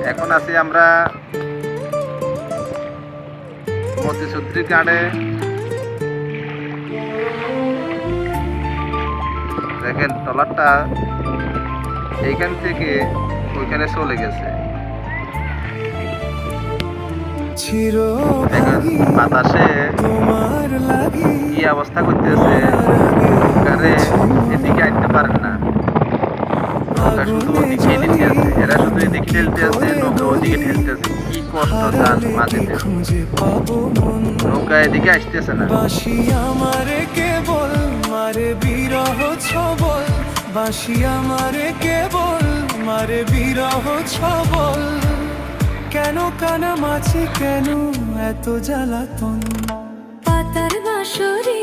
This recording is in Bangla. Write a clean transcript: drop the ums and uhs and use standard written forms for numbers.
এখন আছি আমরা মতিসুদ্রি ঘাটে। দেখেন ট্রলারটা এইখান থেকে ওইখানে চলে গেছে। দেখেন বাতাসে কি অবস্থা করতেছে, এদিকে আইতে পারেন না, নৌকা শুধু ওদিকে ঠেলতে আছে, এরা শুধু এদিকে ঠেলতে আছে, নৌকা ওদিকে ঠেলতে আছে। কি কষ্ট যান মাঝিতে, নৌকা এদিকে আসতেছে না। বাসি আমারে কেবল মারে বিরহ ছবল, বাসি আমারে কেবল মারে বিরহ ছবল। কেন কানা মাছি, কেন এত জ্বালাতন? পাতার বাঁশরি